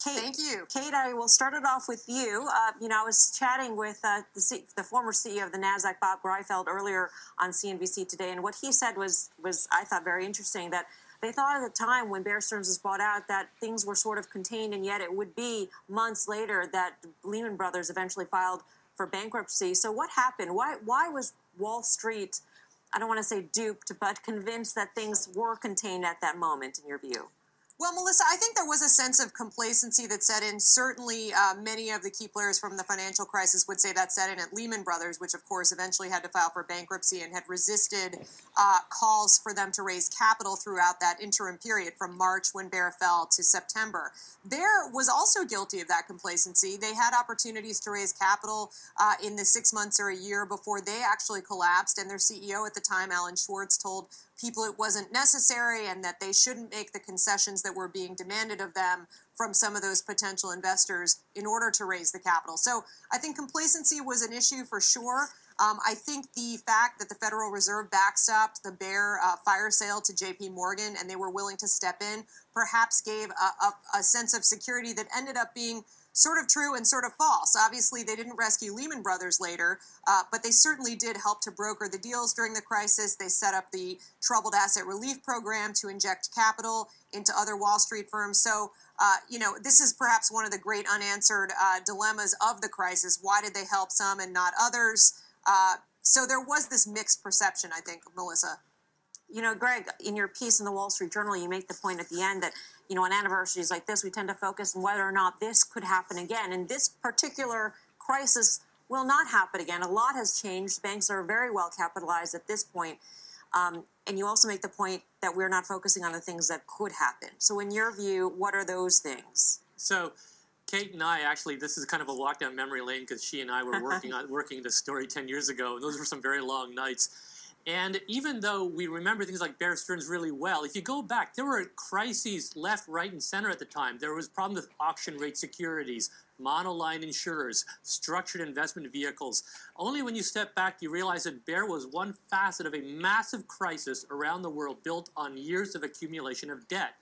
Thank you. Kate, I will start it off with you. I was chatting with the former CEO of the NASDAQ, Bob Greifeld, earlier on CNBC today, and what he said was I thought, very interesting, that they thought at the time when Bear Stearns was bought out that things were sort of contained, and yet it would be months later that Lehman Brothers eventually filed for bankruptcy. So what happened? Why was Wall Street, I don't want to say duped, but convinced that things were contained at that moment, in your view? Well, Melissa, I think there was a sense of complacency that set in. Certainly, many of the key players from the financial crisis would say that set in at Lehman Brothers, which, of course, eventually had to file for bankruptcy and had resisted calls for them to raise capital throughout that interim period from March, when Bear fell, to September. Bear was also guilty of that complacency. They had opportunities to raise capital in the 6 months or a year before they actually collapsed, and their CEO at the time, Alan Schwartz, told people it wasn't necessary and that they shouldn't make the concessions that were being demanded of them from some of those potential investors in order to raise the capital. So I think complacency was an issue for sure. I think the fact that the Federal Reserve backstopped the Bear fire sale to JP Morgan and they were willing to step in perhaps gave a sense of security that ended up being sort of true and sort of false. Obviously, they didn't rescue Lehman Brothers later, but they certainly did help to broker the deals during the crisis. They set up the Troubled Asset Relief Program to inject capital into other Wall Street firms. So, this is perhaps one of the great unanswered dilemmas of the crisis. Why did they help some and not others? So there was this mixed perception, I think, Melissa. Greg, in your piece in the Wall Street Journal, you make the point at the end that, on anniversaries like this, we tend to focus on whether or not this could happen again. And this particular crisis will not happen again. A lot has changed. Banks are very well capitalized at this point. And you also make the point that we're not focusing on the things that could happen. So in your view, what are those things? So Kate and I, actually, this is kind of a walk down memory lane because she and I were working this story 10 years ago, and those were some very long nights. And even though we remember things like Bear Stearns really well, if you go back, there were crises left, right, and center at the time. There was problems with auction rate securities, monoline insurers, structured investment vehicles. Only when you step back do you realize that Bear was one facet of a massive crisis around the world built on years of accumulation of debt.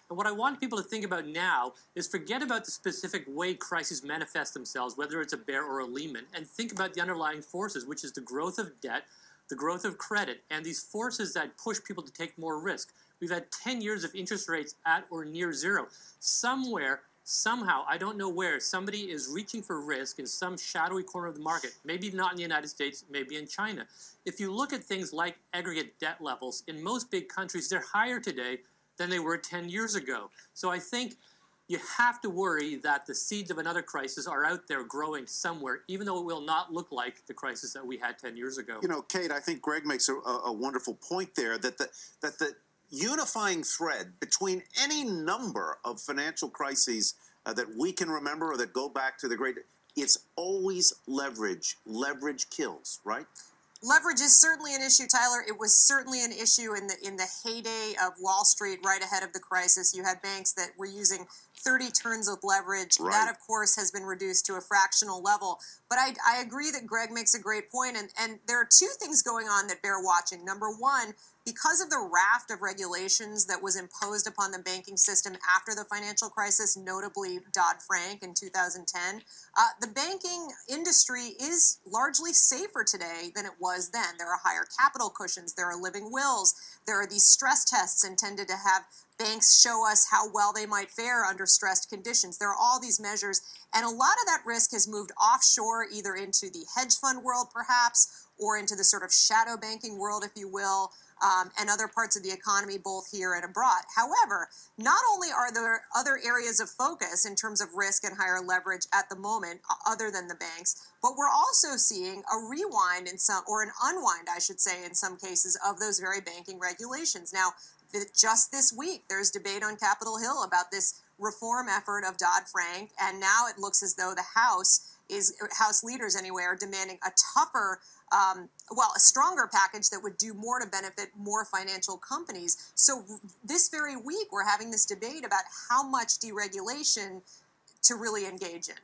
And what I want people to think about now is forget about the specific way crises manifest themselves, whether it's a Bear or a Lehman, and think about the underlying forces, which is the growth of debt, the growth of credit, and these forces that push people to take more risk. We've had 10 years of interest rates at or near zero. Somewhere, somehow, I don't know where, somebody is reaching for risk in some shadowy corner of the market, maybe not in the United States, maybe in China. If you look at things like aggregate debt levels, in most big countries, they're higher today than they were 10 years ago. So I think you have to worry that the seeds of another crisis are out there growing somewhere, even though it will not look like the crisis that we had 10 years ago. Kate, I think Greg makes a wonderful point there, that the unifying thread between any number of financial crises that we can remember or that go back to the great, it's always leverage. Leverage kills, right? Leverage is certainly an issue, Tyler. It was certainly an issue in the heyday of Wall Street, right ahead of the crisis. You had banks that were using 30 turns of leverage. Right. That, of course, has been reduced to a fractional level. But I agree that Greg makes a great point, and there are two things going on that bear watching. Number one, because of the raft of regulations that was imposed upon the banking system after the financial crisis, notably Dodd-Frank in 2010, the banking industry is largely safer today than it was then. There are higher capital cushions. There are living wills. There are these stress tests intended to have banks show us how well they might fare under stressed conditions. There are all these measures, and a lot of that risk has moved offshore, either into the hedge fund world, perhaps, or into the sort of shadow banking world, if you will, and other parts of the economy, both here and abroad. However, not only are there other areas of focus in terms of risk and higher leverage at the moment, other than the banks, but we're also seeing a rewind or an unwind, I should say, in some cases, of those very banking regulations. Now, just this week, there's debate on Capitol Hill about this reform effort of Dodd-Frank, and now it looks as though the House leaders anyway, are demanding a tougher, a stronger package that would do more to benefit more financial companies. So this very week, we're having this debate about how much deregulation to really engage in.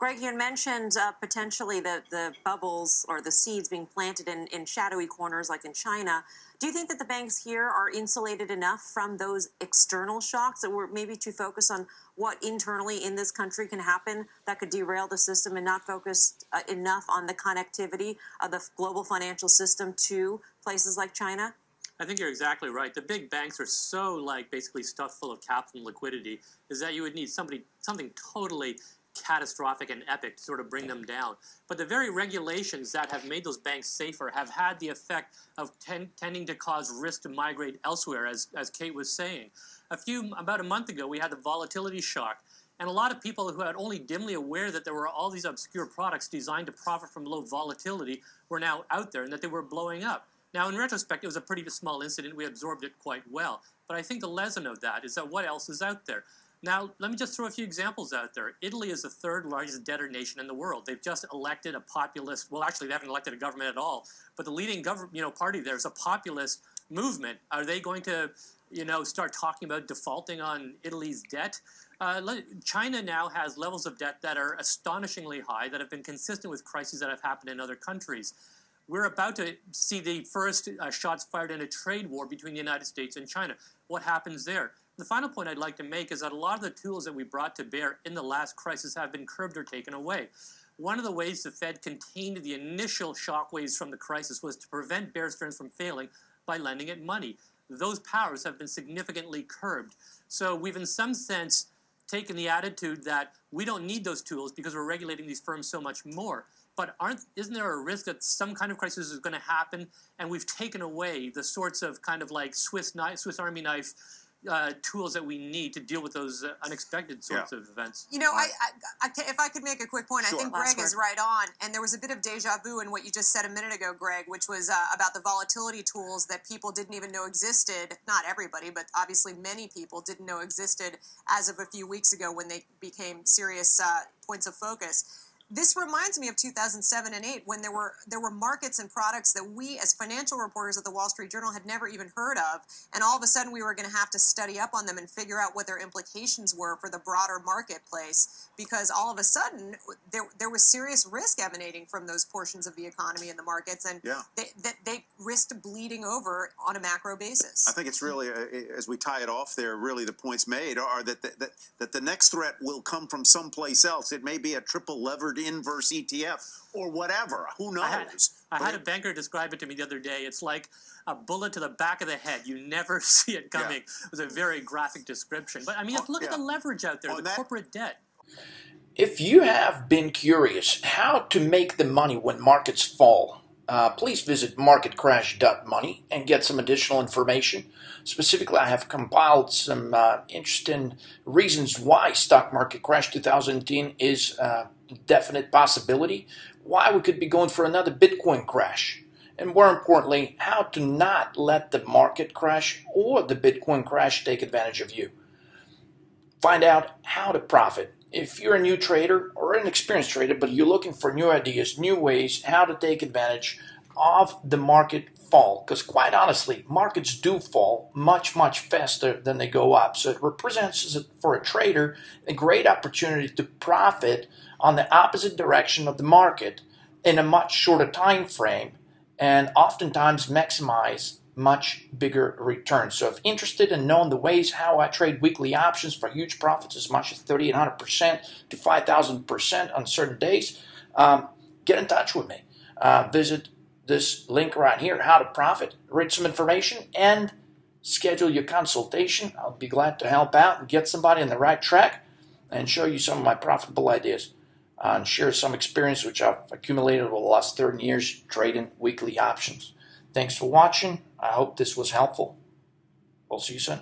Greg, you had mentioned potentially the bubbles or the seeds being planted in shadowy corners like in China. Do you think that the banks here are insulated enough from those external shocks, that we're maybe too focused on what internally in this country can happen that could derail the system and not focused enough on the connectivity of the global financial system to places like China? I think you're exactly right. The big banks are so basically stuffed full of capital and liquidity, is that you would need something totally catastrophic and epic to sort of bring them down. But the very regulations that have made those banks safer have had the effect of tending to cause risk to migrate elsewhere, as Kate was saying. About a month ago, we had the volatility shock. And a lot of people who had only dimly aware that there were all these obscure products designed to profit from low volatility were now out there and that they were blowing up. Now, in retrospect, it was a pretty small incident. We absorbed it quite well. But I think the lesson of that is that what else is out there? Now, let me just throw a few examples out there. Italy is the third largest debtor nation in the world. They've just elected a populist, well, actually, they haven't elected a government at all, but the leading party there is a populist movement. Are they going to, start talking about defaulting on Italy's debt? China now has levels of debt that are astonishingly high, that have been consistent with crises that have happened in other countries. We're about to see the first shots fired in a trade war between the United States and China. What happens there? The final point I'd like to make is that a lot of the tools that we brought to bear in the last crisis have been curbed or taken away. One of the ways the Fed contained the initial shockwaves from the crisis was to prevent Bear Stearns from failing by lending it money. Those powers have been significantly curbed. So we've, in some sense, taken the attitude that we don't need those tools because we're regulating these firms so much more. But isn't there a risk that some kind of crisis is going to happen, and we've taken away the sorts of Swiss Army knife tools that we need to deal with those unexpected sorts of events? If I could make a quick point, Sure. I think Greg is right on. And there was a bit of deja vu in what you just said a minute ago, Greg, which was about the volatility tools that people didn't even know existed. Not everybody, but obviously many people didn't know existed as of a few weeks ago when they became serious points of focus. This reminds me of 2007 and 8 when there were markets and products that we as financial reporters at the Wall Street Journal had never even heard of, and all of a sudden we were going to have to study up on them and figure out what their implications were for the broader marketplace, because all of a sudden there was serious risk emanating from those portions of the economy and the markets, and they risked bleeding over on a macro basis. I think it's really, as we tie it off there, really the points made are that the next threat will come from someplace else. It may be a triple levered inverse ETF or whatever. Who knows? I had a banker describe it to me the other day. It's like a bullet to the back of the head. You never see it coming. It was a very graphic description. But I mean, look at the leverage out there, corporate debt. If you have been curious how to make the money when markets fall, please visit marketcrash.money and get some additional information. Specifically, I have compiled some interesting reasons why stock market crash 2010 is a definite possibility, why we could be going for another Bitcoin crash, and more importantly, how to not let the market crash or the Bitcoin crash take advantage of you. Find out how to profit. If you're a new trader or an experienced trader, but you're looking for new ideas, new ways how to take advantage of the market fall, because quite honestly, markets do fall much, much faster than they go up. So it represents, for a trader, a great opportunity to profit on the opposite direction of the market in a much shorter time frame, and oftentimes maximize much bigger returns. So if interested in knowing the ways how I trade weekly options for huge profits as much as 3,800% to 5,000% on certain days, get in touch with me. Visit this link right here, How to Profit, read some information, and schedule your consultation. I'll be glad to help out and get somebody on the right track and show you some of my profitable ideas and share some experience which I've accumulated over the last 30 years trading weekly options. Thanks for watching. I hope this was helpful. We'll see you soon.